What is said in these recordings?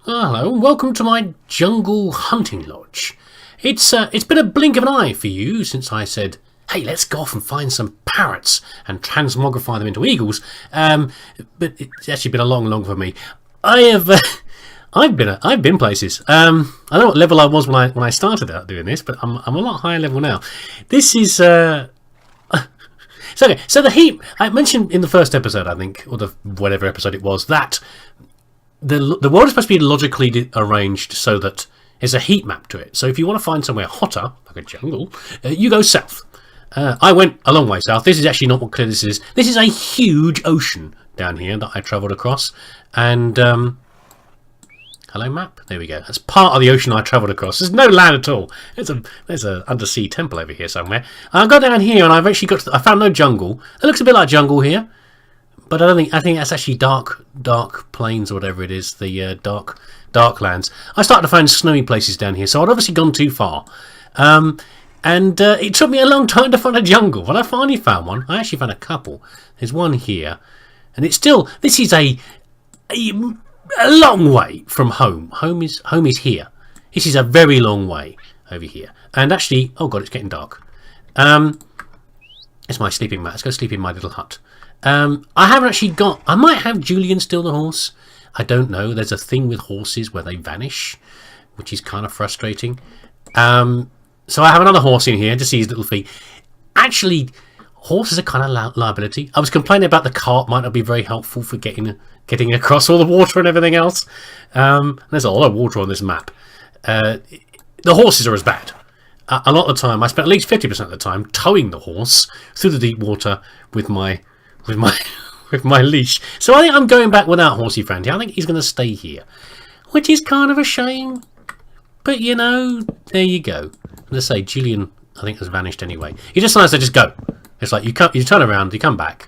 Hello, and welcome to my jungle hunting lodge. It's been a blink of an eye for you since I said, hey, let's go off and find some parrots and transmogrify them into eagles. But it's actually been a long for me. I've been places. I don't know what level I was when I started out doing this, but I'm a lot higher level now. This is So the heat I mentioned in the first episode, I think, or the whatever episode it was, that the world is supposed to be logically arranged so that there's a heat map to it. So if you want to find somewhere hotter, like a jungle, you go south. I went a long way south. This is actually not what clear this is. This is a huge ocean down here that I travelled across. And hello map. There we go. That's part of the ocean I travelled across. There's no land at all. There's a undersea temple over here somewhere. I got down here and I've actually I found no jungle. It looks a bit like jungle here. But I think that's actually dark plains or whatever it is, the dark lands. I started to find snowy places down here, so I'd obviously gone too far. And it took me a long time to find a jungle, but I finally found one. I actually found a couple. There's one here, and it's still. This is a long way from home. Home is here. This is a very long way over here. And actually, oh god, it's getting dark. It's my sleeping mat. Let's go sleep in my little hut. I haven't actually got... I might have Julian still the horse. I don't know. There's a thing with horses where they vanish, which is kind of frustrating. So I have another horse in here to see his little feet. Actually, horses are kind of liability. I was complaining about the cart might not be very helpful for getting across all the water and everything else. There's a lot of water on this map. The horses are as bad. A lot of the time, I spent at least 50% of the time towing the horse through the deep water with my leash. So I think I'm going back without Horsey Franti. I think he's going to stay here, which is kind of a shame. But you know, there you go. Let's say Julian, I think, has vanished anyway. He just decides to just go. It's like you turn around, you come back,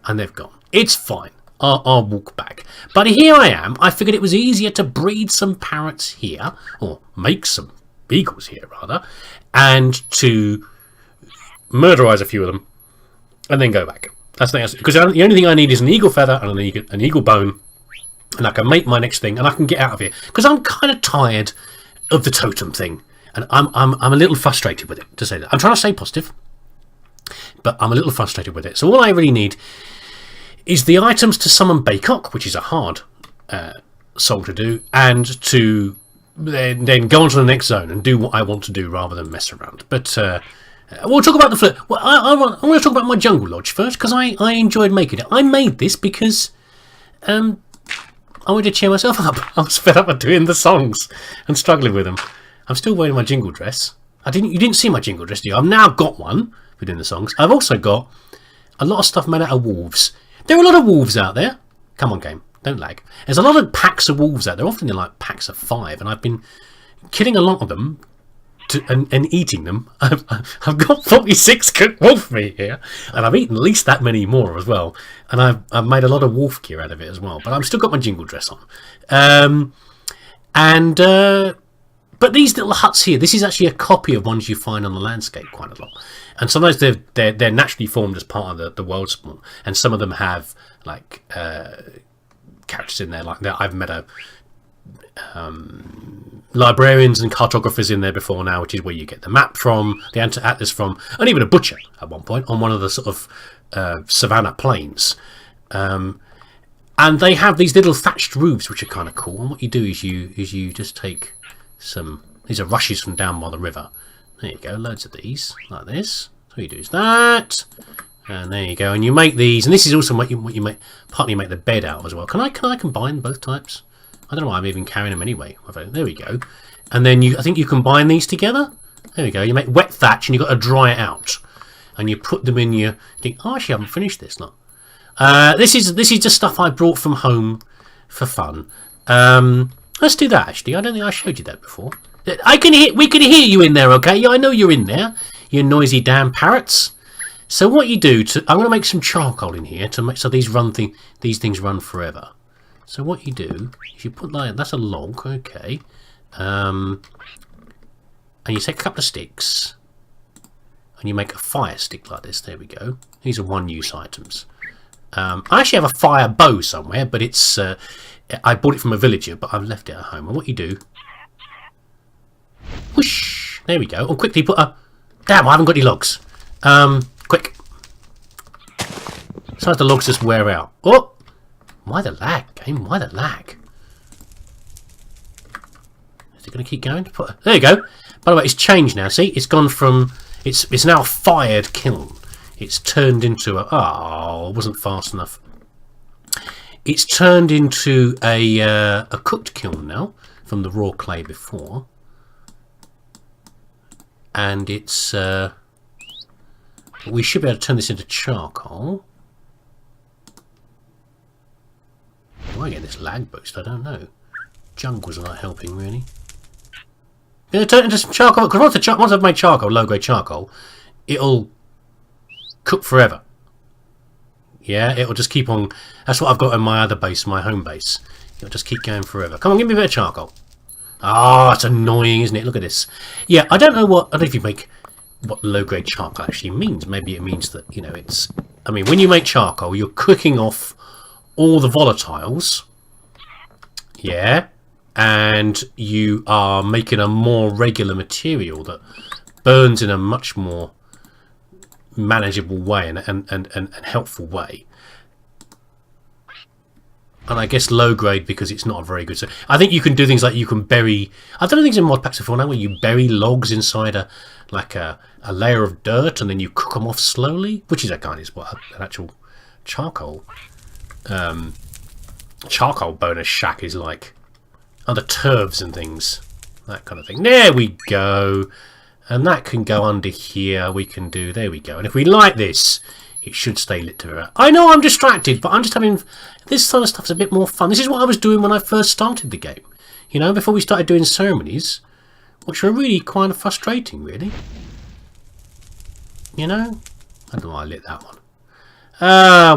and they've gone. It's fine. I'll walk back. But here I am. I figured it was easier to breed some parrots here, or make some beagles here rather, and to murderize a few of them, and then go back. That's because the only thing I need is an eagle feather and an eagle bone, and I can make my next thing, and I can get out of here. Because I'm kind of tired of the totem thing, and I'm a little frustrated with it, to say that. I'm trying to stay positive, but I'm a little frustrated with it. So all I really need is the items to summon Baycock, which is a hard soul to do, and to then go on to the next zone and do what I want to do rather than mess around. But we'll talk about the well, I want to talk about my jungle lodge first, because I enjoyed making it. I made this because I wanted to cheer myself up. I was fed up of doing the songs and struggling with them. I'm still wearing my jingle dress. You didn't see my jingle dress, did you? I've now got one for doing the songs. I've also got a lot of stuff made out of wolves. There are a lot of wolves out there. Come on, game. Don't lag. There's a lot of packs of wolves out there. Often in like packs of 5, and I've been killing a lot of them and eating them. I've got 46 cooked wolf meat here, and I've eaten at least that many more as well. And I've made a lot of wolf gear out of it as well. But I've still got my jingle dress on. But these little huts here, this is actually a copy of ones you find on the landscape quite a lot. And sometimes they're naturally formed as part of the world spawn, and some of them have like characters in there. Like I've met librarians and cartographers in there before now, which is where you get the map from, the atlas from, and even a butcher at one point on one of the sort of savannah plains. And they have these little thatched roofs which are kind of cool. And what you do is you just take some. These are rushes from down by the river. There you go, loads of these like this. So what you do is that, and there you go, and you make these. And this is also what you make. Partly make the bed out of as well. Can I combine both types? I don't know why I'm even carrying them anyway. There we go. And then I think you combine these together. There we go. You make wet thatch, and you've got to dry it out, and you put them in your. You think, oh, actually, I haven't finished this. Look, this is just stuff I brought from home for fun. Let's do that. Actually, I don't think I showed you that before. We can hear you in there. Okay, yeah, I know you're in there. You noisy damn parrots. So what you do I'm going to make some charcoal in here to make so these things run forever. So what you do is you put that's a log, okay, and you take a couple of sticks and you make a fire stick like this. There we go. These are one-use items. I actually have a fire bow somewhere, but it's I bought it from a villager, but I've left it at home. And what you do... Whoosh! There we go. Oh, quickly put a... Damn, I haven't got any logs. Quick. Sometimes the logs just wear out. Oh! Why the lag, game? Why the lag? Is it going to keep going? There you go. By the way, it's changed now. See? It's gone from... It's now a fired kiln. It's turned into a... Oh, it wasn't fast enough. It's turned into a cooked kiln now, from the raw clay before. And it's... we should be able to turn this into charcoal. Why get this lag boost? I don't know. Jungles are not helping, really. Going to turn it into some charcoal, because once I've made charcoal, low-grade charcoal, it'll cook forever. Yeah, it'll just keep on... That's what I've got in my other base, my home base. It'll just keep going forever. Come on, give me a bit of charcoal. Ah, oh, it's annoying, isn't it? Look at this. Yeah, I don't know if you make what low-grade charcoal actually means. Maybe it means that, you know, it's... I mean, when you make charcoal, you're cooking off all the volatiles. Yeah. And you are making a more regular material that burns in a much more manageable way and helpful way. And I guess low grade because it's not very good. So I think you can do things like you can bury... I've done things in mod packs before now where you bury logs inside a layer of dirt and then you cook them off slowly, which is what an actual charcoal bonus shack is like. Under turfs and things, that kind of thing. There we go. And that can go under here. We can do... There we go. And if we light this, it should stay lit to her. I know I'm distracted, but I'm just having... This sort of stuff's a bit more fun. This is what I was doing when I first started the game. You know, before we started doing ceremonies, which were really kind of frustrating, really. You know? I don't know why I lit that one.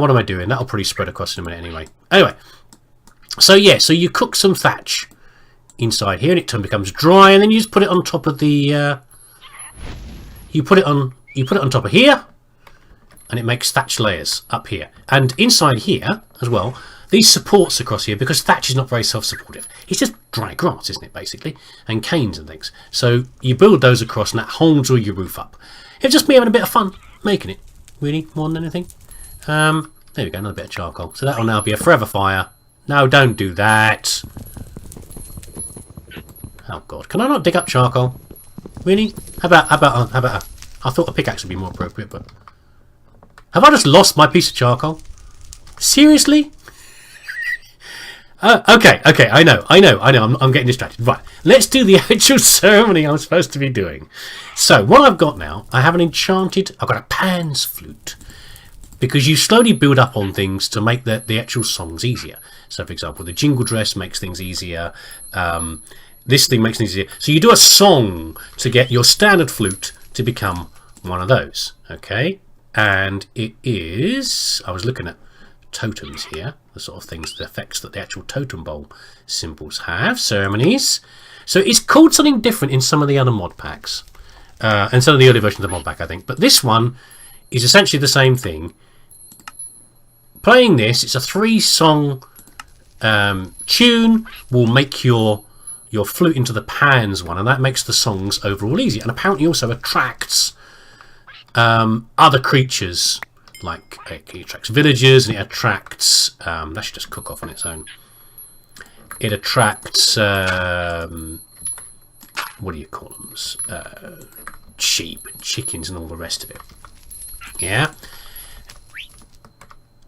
What am I doing? That'll probably spread across in a minute anyway. Anyway. So, yeah. So you cook some thatch inside here and it becomes dry, and then you just put it on top of the you put it on top of here, and it makes thatch layers up here and inside here as well. These supports across here, because thatch is not very self-supportive, it's just dry grass, isn't it, basically, and canes and things. So you build those across and that holds all your roof up. It's just me having a bit of fun making it, really, more than anything. There we go, another bit of charcoal. So that will now be a forever fire. No, don't do that. Oh god, can I not dig up charcoal? Really? How about I thought a pickaxe would be more appropriate, but... Have I just lost my piece of charcoal? Seriously? Okay, I know, I'm getting distracted. Right, let's do the actual ceremony I'm supposed to be doing. So, what I've got now, I've got a Pan's flute. Because you slowly build up on things to make the actual songs easier. So, for example, the jingle dress makes things easier. This thing makes things easier. So you do a song to get your standard flute to become one of those. Okay? And it is... I was looking at totems here. The sort of things, the effects that the actual totem bowl symbols have. Ceremonies. So it's called something different in some of the other mod packs. And some of the early versions of the mod pack, I think. But this one is essentially the same thing. Playing this, it's a 3-song tune, will make your flute into the Pans one, and that makes the songs overall easier. And apparently also attracts other creatures, like it attracts villagers, and it attracts... that should just cook off on its own. It attracts... what do you call them? Sheep and chickens and all the rest of it. Yeah?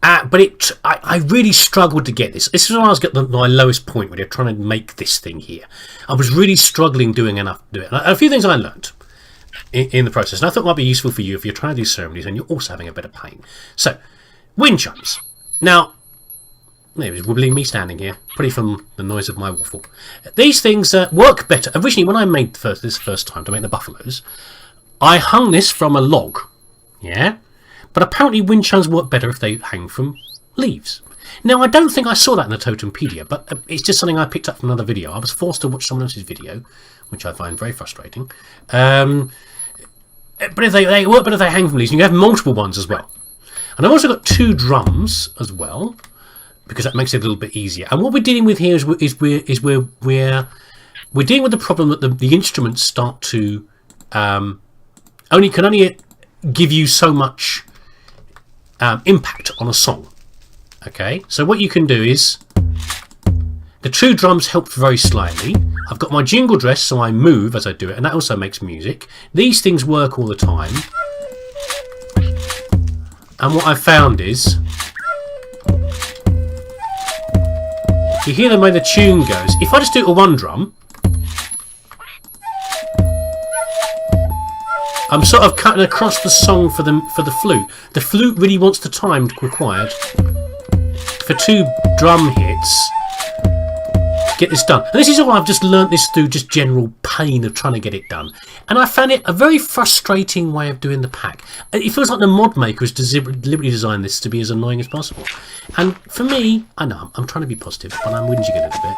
But I really struggled to get this. This is when I was at my lowest point when you're trying to make this thing here. I was really struggling doing enough to do it. And a few things I learned in the process, and I thought might be useful for you if you're trying to do ceremonies and you're also having a bit of pain. So, wind chimes. Now, it was wobbling me standing here, probably from the noise of my waffle. These things work better. Originally, when I made this first time to make the buffaloes, I hung this from a log. Yeah? But apparently wind chimes work better if they hang from leaves. Now, I don't think I saw that in the Totempedia, but it's just something I picked up from another video. I was forced to watch someone else's video, which I find very frustrating. But if they work better if they hang from leaves, and you have multiple ones as well. And I've also got 2 drums as well. because that makes it a little bit easier. And what we're dealing with here is we're dealing with the problem that the instruments start to can only give you so much impact on a song. Okay, so what you can do is the two drums help very slightly. I've got my jingle dress, so I move as I do it, and that also makes music. These things work all the time. And what I've found is, you hear the way the tune goes. If I just do it with one drum, I'm sort of cutting across the song for the flute. The flute really wants the time required for two drum hits to get this done. And this is all I've just learnt this through just general pain of trying to get it done. And I found it a very frustrating way of doing the pack. It feels like the mod maker has deliberately designed this to be as annoying as possible. And for me, I know I'm trying to be positive, but I'm whinging a little bit.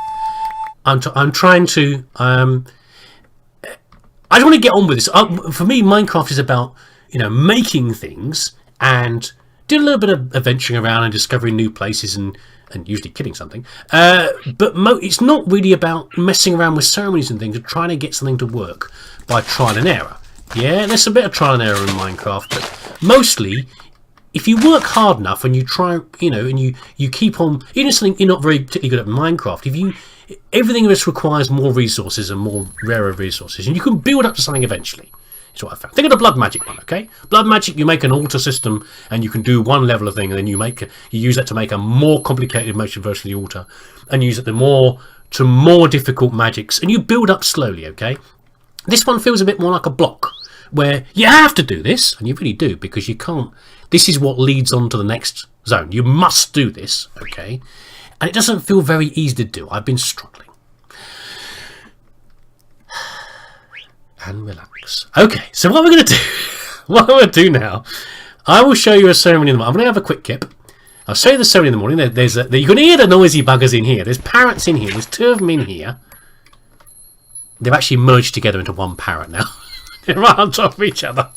I'm trying to. I just want to get on with this. For me, Minecraft is about making things and doing a little bit of adventuring around and discovering new places and usually killing something. But it's not really about messing around with ceremonies and things and trying to get something to work by trial and error. Yeah, there's a bit of trial and error in Minecraft, but mostly, if you work hard enough and you try, and you keep on, even something you're not very particularly good at Minecraft, everything just requires more resources and more rarer resources, and you can build up to something eventually. Is what I found. Think of the blood magic one, okay? Blood magic, you make an altar system, and you can do one level of thing, and then you use that to make a more complicated motion version of the altar, and use it to more difficult magics, and you build up slowly, okay? This one feels a bit more like a block, where you have to do this, and you really do, because you can't. This is what leads on to the next zone. You must do this, okay? And it doesn't feel very easy to do. I've been struggling. And relax. Okay, so what we're going to do, what I'm going to do now, I will show you a ceremony in the morning. I'm going to have a quick kip. I'll show you the ceremony in the morning. You can hear the noisy buggers in here. There's parrots in here. There's two of them in here. They've actually merged together into one parrot now. They're right on top of each other.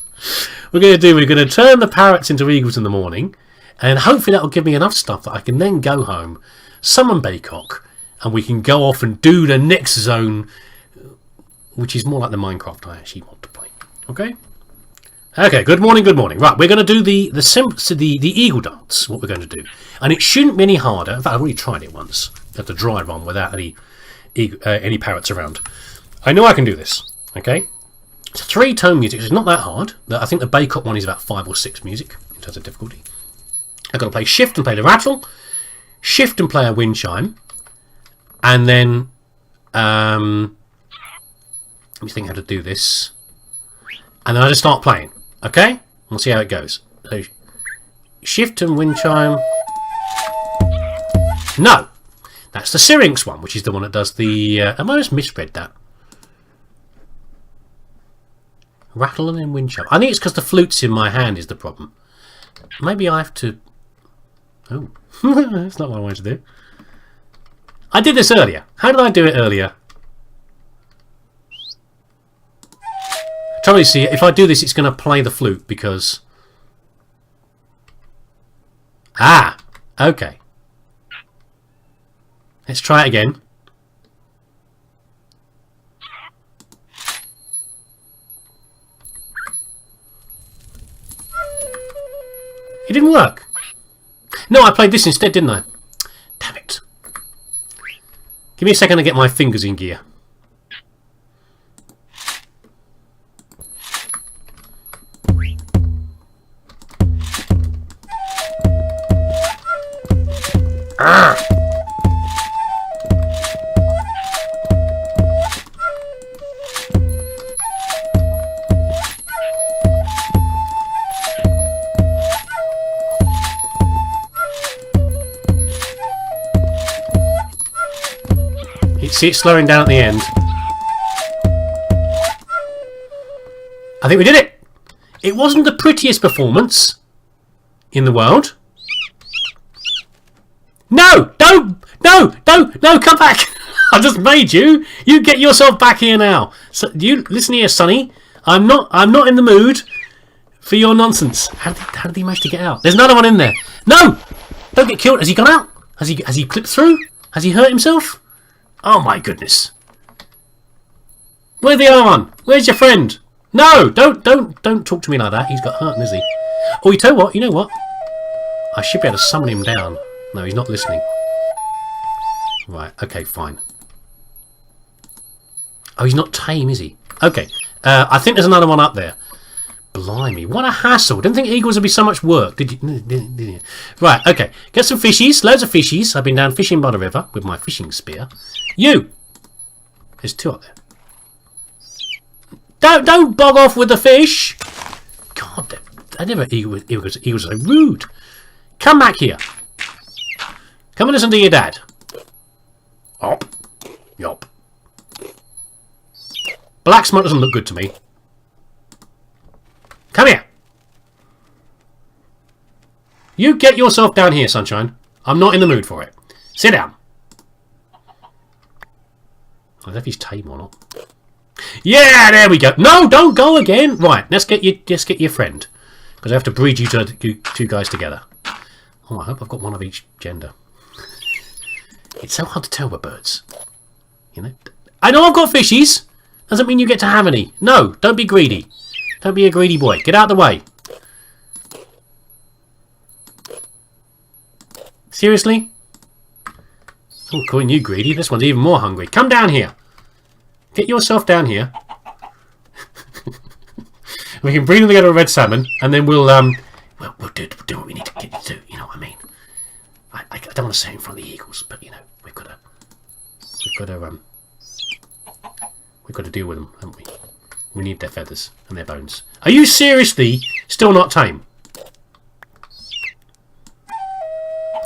We're going to turn the parrots into eagles in the morning, and hopefully that will give me enough stuff that I can then go home, summon Baycock, and we can go off and do the next zone, which is more like the Minecraft I actually want to play. Okay? Okay, good morning, good morning. Right, we're going to do the eagle dance, what we're going to do. And it shouldn't be any harder. In fact, I've already tried it once. You have to dry run without any parrots around. I know I can do this. Okay? It's 3-tone music. It's not that hard. I think the Baycock one is about 5 or 6 music in terms of difficulty. I've got to play shift and play the rattle, shift and play a wind chime, and then let me think how to do this, and then I just start playing. Okay, we'll see how it goes. So shift and wind chime. No, that's the Syrinx one, which is the one that does the. I might have misread that. Rattle and then wind chime. I think it's because the flute's in my hand is the problem. Maybe I have to. Oh, that's not what I wanted to do. I did this earlier. How did I do it earlier? Try to see, if I do this, it's going to play the flute because... Ah! Okay. Let's try it again. It didn't work. No, I played this instead, didn't I? Damn it. Give me a second to get my fingers in gear. Arrgh. See it slowing down at the end. I think we did it. It wasn't the prettiest performance in the world. No! No! No! No! No! Come back! I just made you. You get yourself back here now. So you listen here, Sonny. I'm not in the mood for your nonsense. How did he manage to get out? There's another one in there. No! Don't get killed. Has he gone out? Has he clipped through? Has he hurt himself? Oh my goodness. Where's the other one? Where's your friend? No, don't talk to me like that. He's got hurt, is he? Oh, you know what? I should be able to summon him down. No, he's not listening. Right, okay, fine. Oh, he's not tame, is he? Okay, I think there's another one up there. Blimey, what a hassle. Didn't think eagles would be so much work, did you? Right, okay. Get some fishies, loads of fishies. I've been down fishing by the river with my fishing spear. You! There's 2 up there. Don't bog off with the fish! God, eagles are so rude. Come back here. Come and listen to your dad. Hop. Yop. Black smoke doesn't look good to me. Come here. You get yourself down here, sunshine. I'm not in the mood for it. Sit down. I don't know if he's tame or not. Yeah, there we go. No, don't go again. Right, let's get your friend, because I have to breed you 2 guys together. Oh, I hope I've got one of each gender. It's so hard to tell with birds. You know. I know I've got fishies. Doesn't mean you get to have any. No, don't be greedy. Don't be a greedy boy. Get out of the way. Seriously? I'm calling you greedy. This one's even more hungry. Come down here. Get yourself down here. We can breed them together a red salmon, and then we'll do what we need to get you to do. You know what I mean? I don't want to say it in front of the eagles, but you know we've got to deal with them, haven't we? We need their feathers and their bones. Are you seriously still not tame?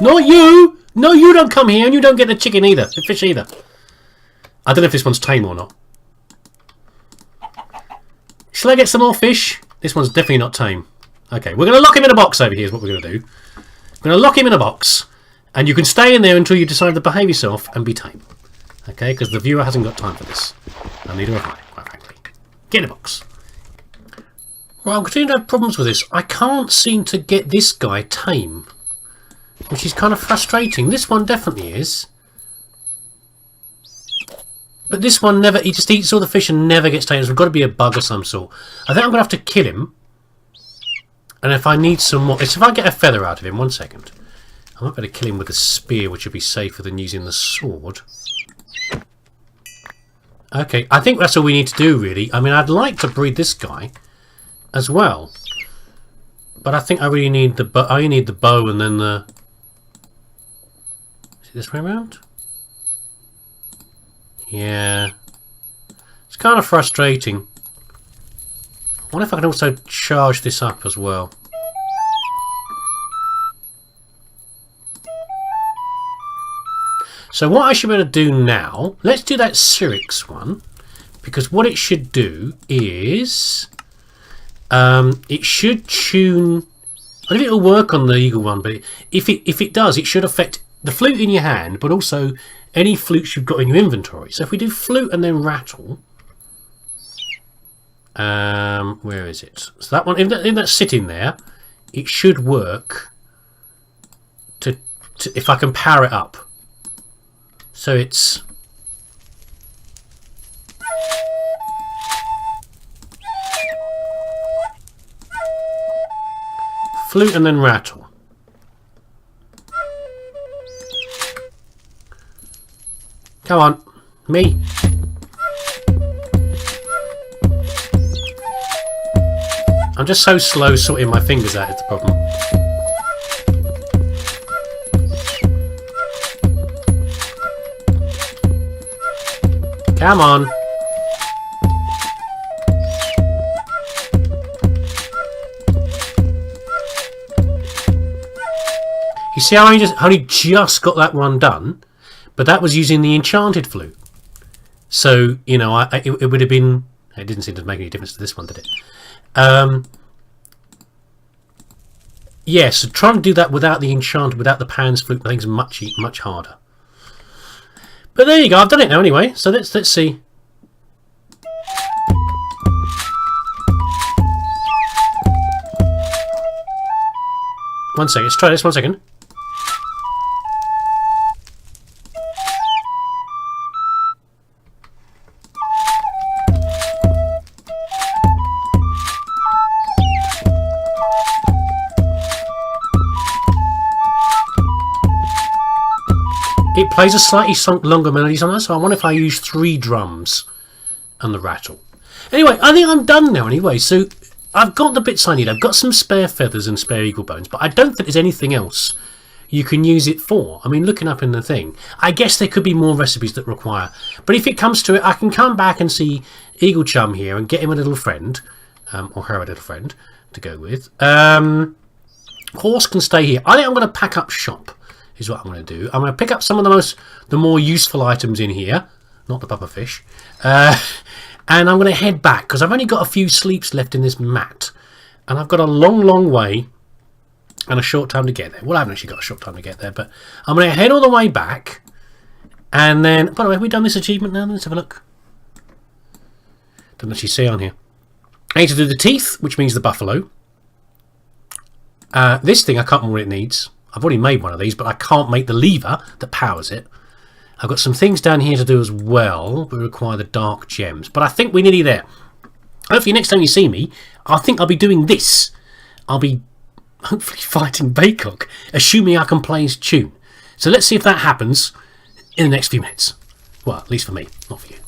Not you! No, you don't come here, and you don't get the chicken either, the fish either. I don't know if this one's tame or not. Shall I get some more fish? This one's definitely not tame. Okay, we're going to lock him in a box over here is what we're going to do. We're going to lock him in a box, and you can stay in there until you decide to behave yourself and be tame. Okay, because the viewer hasn't got time for this. And neither have I, quite frankly. Get in a box. Well, I'm continuing to have problems with this. I can't seem to get this guy tame, which is kind of frustrating. This one definitely is. But this one never, he just eats all the fish and never gets tamed. There's got to be a bug of some sort. I think I'm going to have to kill him. And if I need some more, if I get a feather out of him, 1 second. I might better kill him with a spear, which would be safer than using the sword. Okay, I think that's all we need to do, really. I mean, I'd like to breed this guy as well. But I think I really need the bow. I need the bow and then the... Is it this way around? Yeah. It's kind of frustrating. I wonder if I can also charge this up as well. So what I should be able to do now, let's do that Syrinx one, because what it should do is it should tune. I don't know if it'll work on the eagle one, but if it does, it should affect the flute in your hand, but also any flutes you've got in your inventory. So if we do flute and then rattle, where is it? So that one, if that's sitting there, it should work. To if I can power it up. So it's flute and then rattle. Come on, me. I'm just so slow sorting my fingers out is the problem. Come on. You see how I only just got that one done, but that was using the enchanted flute. So, you know, it would have been... It didn't seem to make any difference to this one, did it? Yeah, so trying to do that without the enchanted, without the Pan's flute, I think is much harder. But there you go, I've done it now anyway, so let's see. One second, let's try this, 1 second. It plays a slightly longer melody sometimes, so I wonder if I use 3 drums and the rattle. Anyway, I think I'm done now anyway, so I've got the bits I need. I've got some spare feathers and spare eagle bones, but I don't think there's anything else you can use it for. I mean, looking up in the thing, I guess there could be more recipes that require. But if it comes to it, I can come back and see Eagle Chum here and get him a little friend, or her a little friend to go with. Horse can stay here. I think I'm going to pack up shop, is what I'm going to do. I'm going to pick up some of the more useful items in here, not the pufferfish, and I'm going to head back because I've only got a few sleeps left in this mat, and I've got a long way and a short time to get there. Well, I haven't actually got a short time to get there, but I'm going to head all the way back. And then, by the way, have we done this achievement now? Let's have a look. Doesn't actually say on here. I need to do the teeth, which means the buffalo. This thing, I can't remember what it needs. I've already made one of these, but I can't make the lever that powers it. I've got some things down here to do as well, but require the dark gems. But I think we're nearly there. Hopefully next time you see me, I think I'll be doing this. I'll be hopefully fighting Baycock, assuming I can play his tune. So let's see if that happens in the next few minutes. Well, at least for me, not for you.